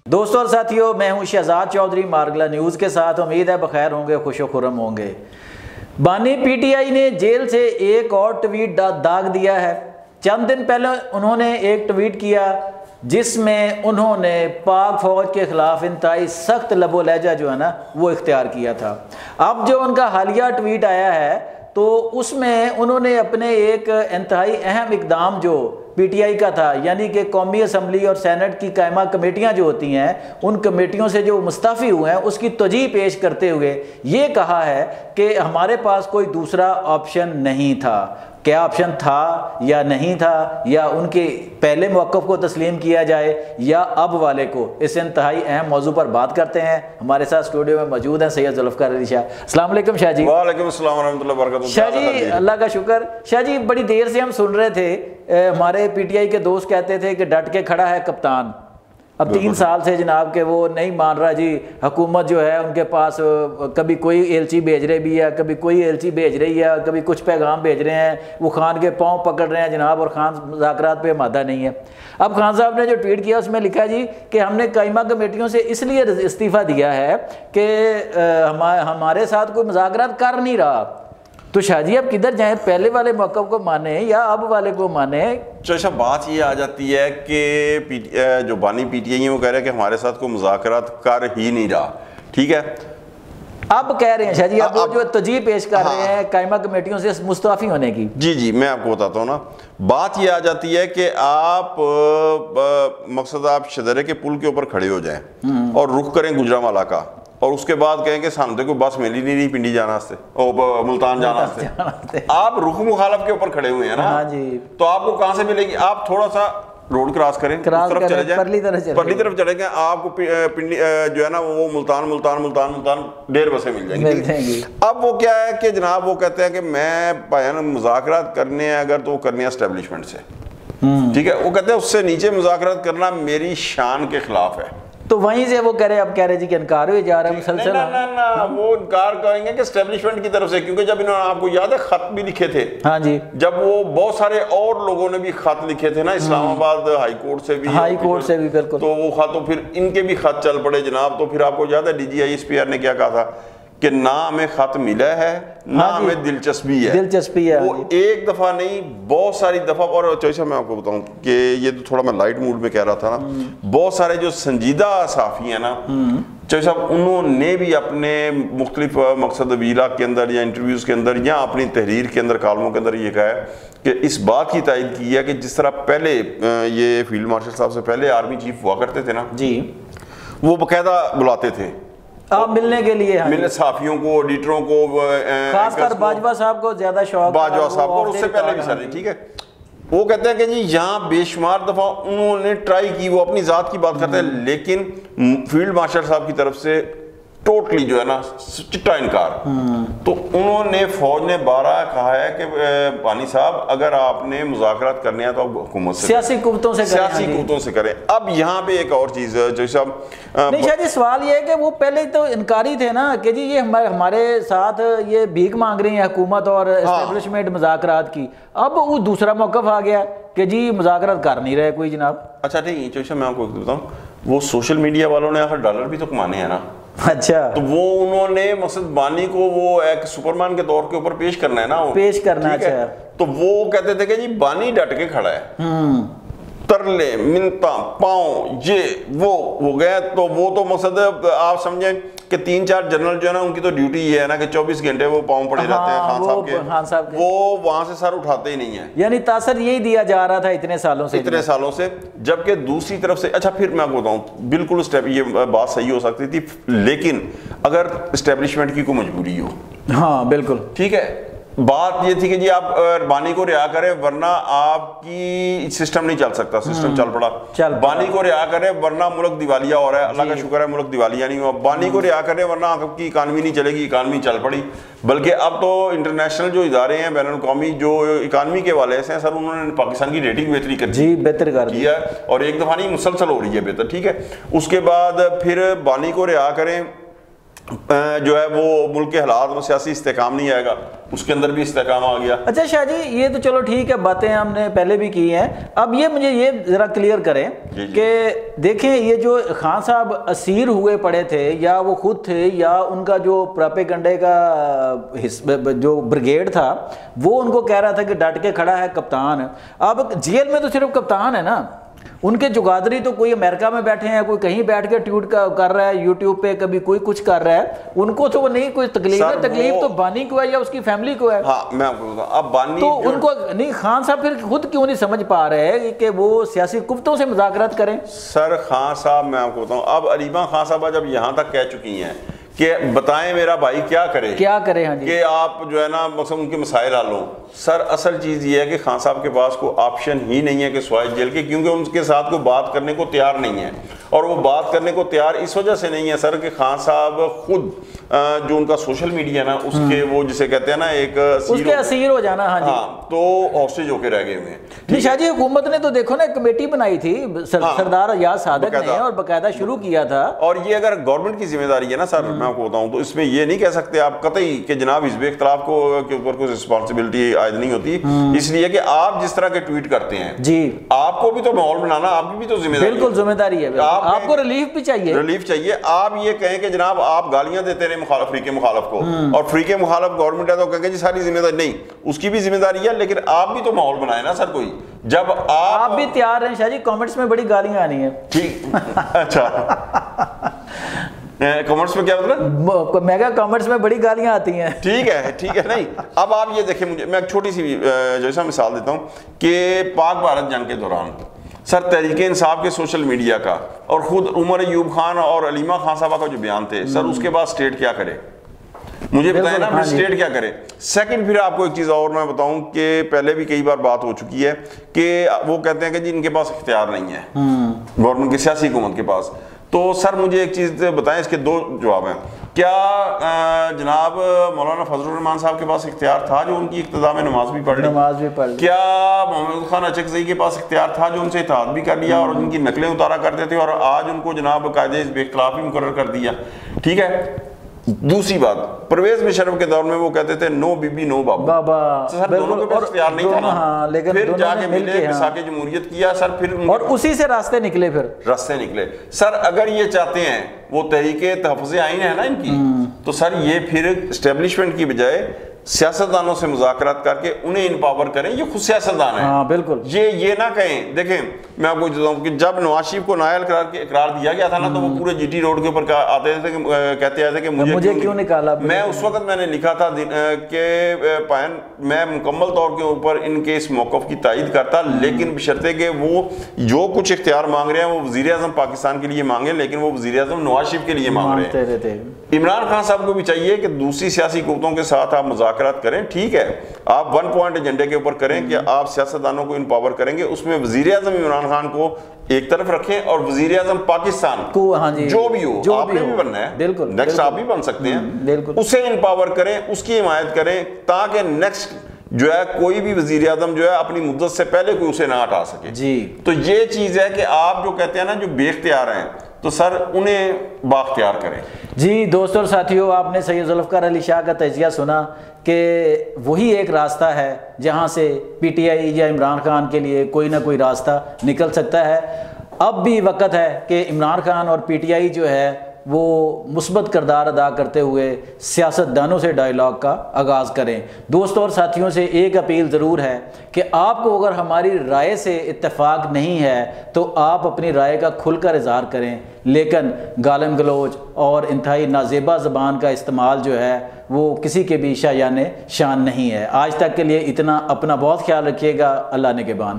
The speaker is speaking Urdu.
دوستوں اور ساتھیوں، میں ہوں شہزاد چودھری مارگلہ نیوز کے ساتھ. امید ہے بخیر ہوں گے، خوش و خرم ہوں گے. بانی پی ٹی آئی نے جیل سے ایک اور ٹویٹ داغ دیا ہے. چند دن پہلے انہوں نے ایک ٹویٹ کیا جس میں انہوں نے پاک فوج کے خلاف انتہائی سخت لب و لہجہ جو ہے نا وہ اختیار کیا تھا. اب جو ان کا حالیہ ٹویٹ آیا ہے تو اس میں انہوں نے اپنے ایک انتہائی اہم اقدام جو پی ٹی آئی کا تھا، یعنی کہ قومی اسمبلی اور سینٹ کی قائمہ کمیٹیاں جو ہوتی ہیں ان کمیٹیوں سے جو مستعفی ہوئے ہیں اس کی توجیہ پیش کرتے ہوئے یہ کہا ہے کہ ہمارے پاس کوئی دوسرا آپشن نہیں تھا. کیا آپشن تھا یا نہیں تھا، یا ان کے پہلے موقف کو تسلیم کیا جائے یا اب والے کو، اس انتہائی اہم موضوع پر بات کرتے ہیں. ہمارے ساتھ اسٹوڈیو میں موجود ہیں سید ذوالفقار علی شاہ. السلام علیکم شاہ جی. وعلیکم السلام ورحمۃ اللہ وبرکاتہ. شاہ جی اللہ کا شکر. شاہ جی بڑی دیر سے ہم سن رہے تھے، ہمارے پی ٹی آئی کے دوست کہتے تھے کہ ڈٹ کے کھڑا ہے کپتان. اب 3 سال سے جناب کہ وہ نہیں مان رہا جی. حکومت جو ہے ان کے پاس کبھی کوئی ایلچی بھیج رہے بھی ہے، کبھی کوئی ایلچی بھیج رہی ہے، کبھی کچھ پیغام بھیج رہے ہیں. وہ خان کے پاؤں پکڑ رہے ہیں جناب، اور خان مذاکرات پہ آمادہ نہیں ہے. اب خان صاحب نے جو ٹویٹ کیا اس میں لکھا جی کہ ہم نے قائمہ کمیٹیوں سے اس لیے استعفیٰ دیا ہے کہ ہمارے ساتھ کوئی مذاکرات کر نہیں رہا. تو شاہ جی اب کدھر جائیں، پہلے والے موقف کو مانیں یا اب والے کو مانیں؟ چشا بات یہ آ جاتی ہے کہ جو بانی پی ٹی آئی ہیں وہ کہہ رہے ہیں کہ ہمارے ساتھ کوئی مذاکرات کر ہی نہیں رہا. ٹھیک ہے، اب کہہ رہے ہیں شاہ جی اب جو تجزیہ پیش کر رہے ہیں قائمہ کمیٹیوں سے مستعفی ہونے کی. جی میں آپ کو بتاتا ہوں نا. بات یہ آ جاتی ہے کہ آپ مقصد آپ شدرے کے پل کے اوپر کھڑے ہو جائیں اور رخ کریں گجرانوالہ کا، اور اس کے بعد کہیں کہ سامنے کو بس ملی نہیں رہی پنڈی جانا سے ملتان جانا سے. آپ رخ مخالف کے اوپر کھڑے ہوئے ہیں نا، تو آپ کو کہاں سے ملے گی؟ آپ تھوڑا سا روڈ کراس کریں، طرف چلے جائیں، پرلی طرف چلے جائیں، آپ کو پنڈی جو ہے نا وہ ملتان 1.5 بسیں مل جائیں گی. اب وہ کیا ہے کہ جناب وہ کہتے ہیں کہ میں مذاکرات کرنے ہیں اگر تو وہ کرنے ہیں اسٹیبلشمنٹ سے. ٹھیک ہے، وہ کہتے ہیں اس سے نیچے مذاکرات کرنا میری شان کے خلاف ہے. تو وہیں سے وہ کہہ رہے اب کہہ رہے جی کہ انکار ہوئے جا رہا ہے مسلسل. نہ وہ انکار کریں گے کہ اسٹیبلشمنٹ کی طرف سے، کیونکہ جب انہوں نے آپ کو یاد ہے خط بھی لکھے تھے. ہاں جی، جب وہ بہت سارے اور لوگوں نے بھی خط لکھے تھے نا، اسلام آباد ہائی کورٹ سے بھی بالکل، تو وہ خط پھر ان کے بھی خط چل پڑے جناب. تو پھر آپ کو یاد ہے D G I S P R نے کیا کہا تھا کہ نہ ہمیں خط ملا ہے نہ ہمیں دلچسپی ہے. وہ ایک دفعہ نہیں بہت ساری دفعہ. اور چویسا میں آپ کو بتاؤں کہ یہ تو تھوڑا میں لائٹ موڈ میں کہہ رہا تھا نا، بہت سارے جو سنجیدہ صحافی ہیں نا چویسا انہوں نے بھی اپنے مختلف مقصد ویلا کے اندر یا انٹرویوز کے اندر یا اپنی تحریر کے اندر کالموں کے اندر یہ کہا ہے کہ اس بات کی تائید کی ہے کہ جس طرح پہلے یہ فیلڈ مارشل صاحب سے پہلے آرمی چیف ہوا کرتے تھے نا جی، وہ باقاعدہ بلاتے تھے آپ ملنے کے لیے، ملنے صحافیوں کو، ایڈیٹروں کو، خاص کر باجوہ صاحب کو زیادہ شوق، باجوہ صاحب کو، اور اس سے پہلے بھی سارے. ٹھیک ہے، وہ کہتے ہیں کہ جی یہاں بے شمار دفعہ انہوں نے ٹرائی کی، وہ اپنی ذات کی بات کرتے ہیں، لیکن فیلڈ مارشل صاحب کی طرف سے ٹوٹلی جو ہے نا چٹا انکار. تو انہوں نے فوج نے 12 کہا ہے کہ بانی صاحب اگر آپ نے مذاکرات کرنے ہیں تو آپ حکومت سے، سیاسی قوتوں سے کریں. اب یہاں پہ ایک اور چیز جو صاحب نہیں شاہ جی سوال یہ ہے کہ وہ پہلے تو انکاری تھے نا کہ جی یہ ہمارے ساتھ یہ بھیک مانگ رہی ہیں حکومت اور اسٹیبلشمنٹ مذاکرات کی. اب وہ دوسرا موقف آ گیا کہ جی مذاکرات کر نہیں رہے کوئی جناب. اچھا نہیں چوشا میں آپ کو بتاؤں، وہ سوشل میڈیا والوں نے آخر ڈالر بھی تو کمانے ہیں نا. اچھا، تو وہ انہوں نے مقصد بانی کو وہ ایک سپرمین کے طور کے اوپر پیش کرنا ہے نا، پیش کرنا. اچھا، تو وہ کہتے تھے کہ جی بانی ڈٹ کے کھڑا ہے، ترلے منتا پاؤں یہ وہ ہو گئے. تو وہ تو مقصد آپ سمجھیں کہ 3-4 جنرل جو ہے نا ان کی تو ڈیوٹی یہ ہے نا کہ 24 گھنٹے وہ پاؤں پڑے رہتے ہیں خان صاحب کے، وہ وہاں سے سر اٹھاتے ہی نہیں ہیں. یعنی تاثر یہی دیا جا رہا تھا اتنے سالوں سے. جبکہ دوسری طرف سے اچھا پھر میں آپ کو بتاؤں بالکل یہ بات صحیح ہو سکتی تھی، لیکن اگر اسٹیبلشمنٹ کی کوئی مجبوری ہو. ہاں بالکل ٹھیک ہے. بات یہ تھی کہ جی آپ بانی کو رہا کریں ورنہ آپ کی سسٹم نہیں چل سکتا. سسٹم چل پڑا، بانی کو رہا کریں ورنہ ملک دیوالیہ ہو رہا ہے. اللہ کا شکر ہے ملک دیوالیہ نہیں ہوا. بانی کو رہا کریں ورنہ آپ کی اکانومی نہیں چلے گی. اکانومی چل پڑی. بلکہ اب تو انٹرنیشنل جو ادارے ہیں بین الاقوامی جو اکانومی کے والے سے سر انہوں نے پاکستان کی ریٹنگ بہتر کر دیا اور ایک دفعہ نہیں مسلسل ہو رہی ہے بہتر. ٹھیک ہے، اس کے بعد پھر بانی کو رہا کریں جو ہے وہ ملک کے حالات میں سیاسی استحکام نہیں آئے گا، اس کے اندر بھی استحکام آ گیا۔ اچھا شاہ جی یہ تو چلو ٹھیک ہے، باتیں ہم نے پہلے بھی کی ہیں، اب یہ مجھے یہ ذرا کلیئر کریں کہ دیکھیں یہ جو خان صاحب اسیر ہوئے پڑے تھے، یا وہ خود تھے یا ان کا جو پراپیگنڈے کا جو بریگیڈ تھا وہ ان کو کہہ رہا تھا کہ ڈٹ کے کھڑا ہے کپتان، اب جیل میں تو صرف کپتان ہے نا، ان کے جگادری تو کوئی امریکہ میں بیٹھے ہیں، کوئی کہیں بیٹھ کے ٹویٹ کر رہا ہے یوٹیوب پہ، کبھی کوئی کچھ کر رہا ہے، ان کو تو وہ نہیں کوئی تکلیف ہے، تکلیف تو بانی کو ہے یا اس کی فیملی کو ہے۔ ہاں میں آپ کو بتاؤں اب بانی تو ان کو نہیں، خان صاحب پھر خود کیوں نہیں سمجھ پا رہے کہ وہ سیاسی قوتوں سے مذاکرات کریں؟ سر خان صاحب میں آپ کو بتاؤں، اب علیمہ خان صاحبہ جب یہاں تک کہہ چکی ہیں کہ بتائیں میرا بھائی کیا کرے، ہاں جی، کہ آپ جو ہے نا مقصد ان کے مسائل حل ہوں۔ سر اصل چیز یہ ہے کہ خان صاحب کے پاس کوئی آپشن ہی نہیں ہے کہ سوائے جیل کے، کیونکہ ان کے ساتھ کوئی بات کرنے کو تیار نہیں ہے، اور وہ بات کرنے کو تیار اس وجہ سے نہیں ہے سر کہ خان صاحب خود جو ان کا سوشل میڈیا نا اس کے وہ جسے کہتے ہیں نا ایک اسیر ہو جانا، ہاں جی، تو ہاسٹیج ہو کے رہ گئے ہوئے ہیں۔ نہیں شاہ جی حکومت نے تو دیکھو نا ایک کمیٹی بنائی تھی سردار ایاز صادق نے، اور باقاعدہ شروع کیا تھا، اور یہ اگر گورنمنٹ کی ذمہ داری ہے نا سر میں آپ کو بتاؤں تو اس میں یہ نہیں کہہ سکتے آپ قطعی کہ جناب حزب اختلاف کو کے اوپر کوئی رسپانسبلٹی عائد نہیں ہوتی، اس لیے کہ آپ جس طرح کے ٹویٹ کرتے ہیں جی آپ کو بھی تو ماحول بنانا، آپ کی بھی تو ذمہ داری، بالکل ذمہ داری ہے، آپ کو ریلیف بھی چاہیے، ریلیف چاہیے۔ آپ یہ کہیں کہ جناب آپ گالیاں دیتے رہے فریق مخالف کو، اور فریق مخالف گورنمنٹ ہے تو کہیں جی ساری ذمہ داری نہیں، اس کی بھی ذمہ داری ہے، لیکن آپ بھی تو ماحول بنائے نا سر کوئی، جب آپ بھی تیار ہیں شاہ جی، کامنٹس میں بڑی گالیاں آنی ہیں، ٹھیک اچھا کامنٹس میں کیا مطلب؟ میں کہا کامنٹس میں بڑی گالیاں آتی ہیں، ٹھیک ہے نہیں۔ اب آپ یہ دیکھیں، مجھے میں ایک چھوٹی سی جیسا مثال دیتا ہوں کہ پاک بھارت جنگ کے دوران سر تحریک انصاف کے سوشل میڈیا کا اور خود عمر ایوب خان اور علیمہ خان صاحبہ کا جو بیان تھے سر، اس کے بعد سٹیٹ کیا کرے مجھے بتائیں نا، سٹیٹ کیا کرے۔ سیکنڈ پھر آپ کو ایک چیز اور میں بتاؤں کہ پہلے بھی کئی بار بات ہو چکی ہے کہ وہ کہتے ہیں کہ جی ان کے پاس اختیار نہیں ہے گورنمنٹ کی، سیاسی حکومت کے پاس، تو سر مجھے ایک چیز بتائیں، اس کے دو جواب ہیں، کیا جناب مولانا فضل الرحمان صاحب کے پاس اختیار تھا جو ان کی اقتداء میں نماز بھی پڑھ لی؟ کیا محمد خان اچکزئی کے پاس اختیار تھا جو ان سے اتحاد بھی کر لیا اور ان کی نقلیں اتارا کرتے تھے، اور آج ان کو جناب قائد حزب اختلاف بھی مقرر کر دیا؟ ٹھیک ہے۔ دوسری بات، پرویز مشرف کے دور میں وہ کہتے تھے نو بی بی نو بابا، سر دونوں کے پاس اختیار نہیں تھا نا، پھر جا کے ملے مساق جمہوریت کیا سر، پھر اور اسی سے راستے نکلے سر۔ اگر یہ چاہتے ہیں وہ تحریک تحفظ آئین ہے نا ان کی، تو سر یہ پھر اسٹیبلشمنٹ کی بجائے سیاستدانوں سے مذاکرات کر کے انہیں امپاور کریں، یہ خود سیاستدان ہیں، بالکل، یہ نہ کہیں۔ دیکھیں میں آپ کو بتاتا ہوں کہ جب نواز شریف کو نائل اقرار دیا گیا تھا نا، تو وہ پورے جی ٹی روڈ کے اوپر آتے تھے کہتے آتے کہ مجھے کیوں نکالا۔ میں اس وقت میں نے لکھا تھا کہ میں مکمل طور کے اوپر ان کے اس موقف کی تائید کرتا، لیکن بشرطے کہ وہ جو کچھ اختیار مانگ رہے ہیں وہ وزیر اعظم پاکستان کے لیے مانگیں، لیکن وہ وزیر اعظم نواز شریف کے لیے مانگ رہے ہیں۔ عمران خان صاحب کو بھی چاہیے کہ دوسری سیاسی قوتوں کے ساتھ آپ مذاکرات کریں، ٹھیک ہے، آپ ون پوائنٹ ایجنڈے کے اوپر کریں کہ آپ سیاستدانوں کو امپاور کریں گے، اس میں وزیر اعظم عمران خان کو ایک طرف رکھیں اور وزیر اعظم پاکستان جو بھی ہو، آپ نے بھی بننا ہے، نیکسٹ آپ بھی بن سکتے ہیں، اسے امپاور کریں، اس کی حمایت کریں، تاکہ نیکسٹ جو ہے کوئی بھی وزیر اعظم جو ہے اپنی مدت سے پہلے کوئی اسے نہ ہٹا سکے۔ تو یہ چیز ہے کہ آپ جو کہتے ہیں نا جو بے اختیار ہیں، تو سر انہیں باختیار کریں۔ جی دوستوں اور ساتھیوں، آپ نے سید ذوالفقار علی شاہ کا تجزیہ سنا کہ وہی ایک راستہ ہے جہاں سے پی ٹی آئی یا عمران خان کے لیے کوئی نہ کوئی راستہ نکل سکتا ہے۔ اب بھی وقت ہے کہ عمران خان اور پی ٹی آئی جو ہے وہ مثبت کردار ادا کرتے ہوئے سیاستدانوں سے ڈائیلاگ کا آغاز کریں۔ دوستوں اور ساتھیوں سے ایک اپیل ضرور ہے کہ آپ کو اگر ہماری رائے سے اتفاق نہیں ہے تو آپ اپنی رائے کا کھل کر اظہار کریں، لیکن گالم گلوچ اور انتہائی نازیبہ زبان کا استعمال جو ہے وہ کسی کے بھی شایان نہیں ہے۔ آج تک کے لیے اتنا، اپنا بہت خیال رکھیے گا، اللہ نگہبان۔